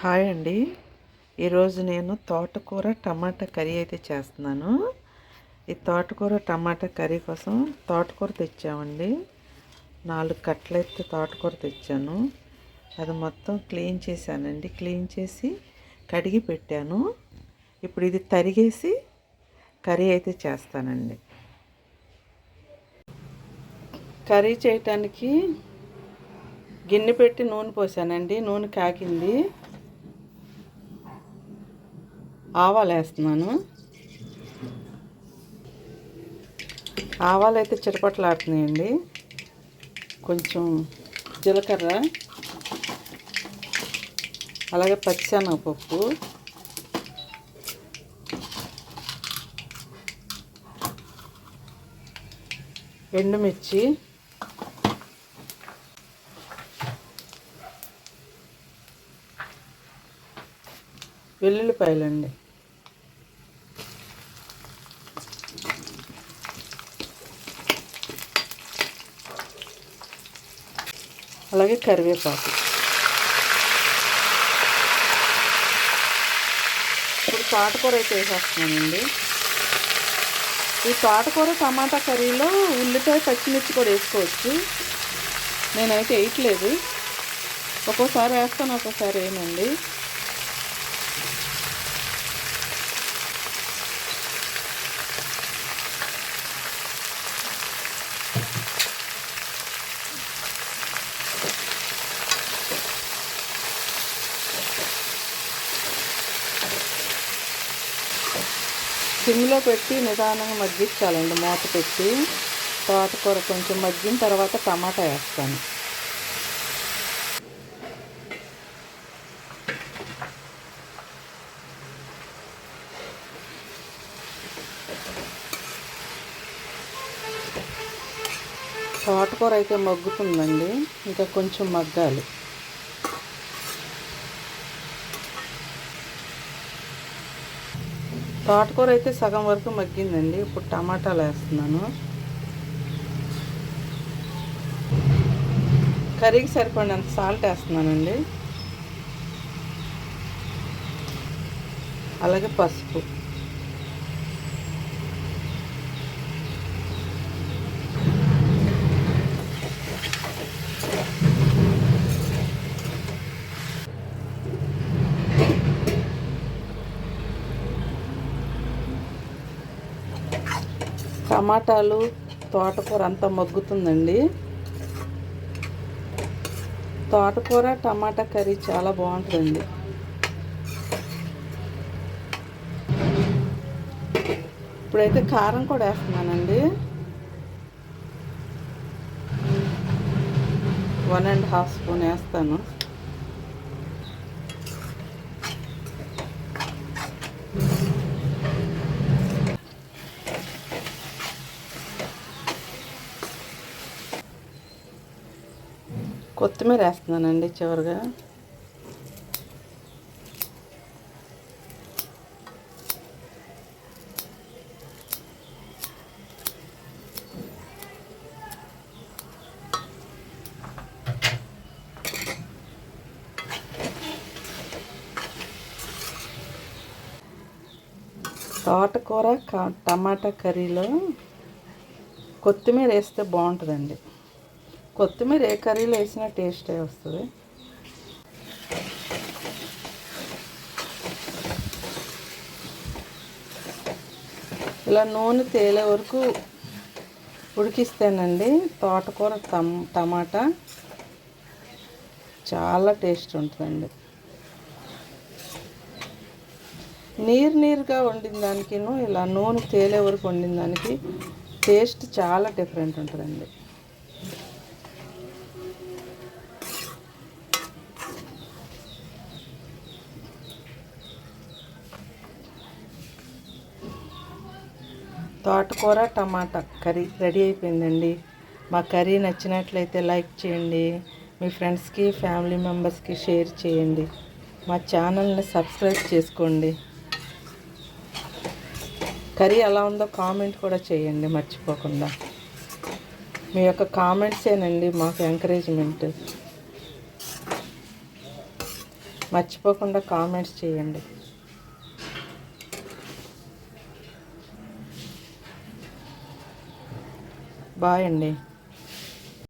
Hi అండి. ఈరోజు నేను తోటకూర టమాటా కర్రీ అయితే చేస్తున్నాను. ఈ తోటకూర టమాటా కర్రీ కోసం తోటకూర తెచ్చామండి. 4 కట్టలైతే తోటకూర తెచ్చాను. అది మొత్తం క్లీన్ చేశానండి. క్లీన్ చేసి కడిగి పెట్టాను. ఇప్పుడు ఇది తరిగేసి కర్రీ అయితే చేస్తానండి. కర్రీ చేయటానికి గిన్నె పెట్టి నూనె పోసానండి. నూనె కాగింది. ఆవాలు వేస్తున్నాను. ఆవాలు అయితే చిటపట్లాడుతున్నాయండి. కొంచెం జీలకర్ర, అలాగే పచ్చిశనగపప్పు, ఎండుమిర్చి, వెల్లుల్లిపాయలండి, అలాగే కరివేపాకు. ఇప్పుడు తోటకూర అయితే వేసేస్తున్నానండి. ఈ తోటకూర టమాటా కర్రీలో ఉల్లిపాయ పచ్చిమిర్చి కూడా వేసుకోవచ్చు. నేనైతే వేయట్లేదు. ఒక్కోసారి వేస్తాను, ఒక్కోసారి వేయనండి. సిమ్లో పెట్టి నిదానంగా మగ్గించాలండి. మూత పెట్టి తోటకూర కొంచెం మగ్గిన తర్వాత టమాటా వేస్తాను. తోటకూర అయితే మగ్గుతుందండి, ఇంకా కొంచెం మగ్గాలి. తోటకూర అయితే సగం వరకు మగ్గిందండి. ఇప్పుడు టమాటాలు వేస్తున్నాను. కర్రీకి సరిపడినంత సాల్ట్ వేస్తున్నానండి, అలాగే పసుపు. టమాటాలు, తోటకూర అంతా మగ్గుతుందండి. తోటకూర టమాటా కర్రీ చాలా బాగుంటుందండి. ఇప్పుడైతే కారం కూడా వేస్తున్నానండి. 1½ స్పూన్ వేస్తాను. కొత్తిమీర వేస్తున్నానండి చివరిగా. తోటకూర టమాటా కర్రీలో కొత్తిమీర వేస్తే బాగుంటుందండి. కొత్తిమీర ఏ కర్రీలో వేసినా టేస్టే వస్తుంది. ఇలా నూనె తేలే వరకు ఉడికిస్తేనండి తోటకూర టమాటా చాలా టేస్ట్ ఉంటుందండి. నీరుగా వండిన దానికిను ఇలా నూనె తేలే వరకు వండిన దానికి టేస్ట్ చాలా డిఫరెంట్ ఉంటుందండి. తోటకూర టమాటా కర్రీ రెడీ అయిపోయిందండి. మా కర్రీ నచ్చినట్లయితే లైక్ చేయండి. మీ ఫ్రెండ్స్కి, ఫ్యామిలీ మెంబర్స్కి షేర్ చేయండి. మా ఛానల్ని సబ్స్క్రైబ్ చేసుకోండి. కర్రీ ఎలా ఉందో కామెంట్ కూడా చేయండి మర్చిపోకుండా. మీ యొక్క కామెంట్సేనండి మాకు ఎంకరేజ్మెంట్. మర్చిపోకుండా కామెంట్స్ చేయండి. బాయ్ అండి.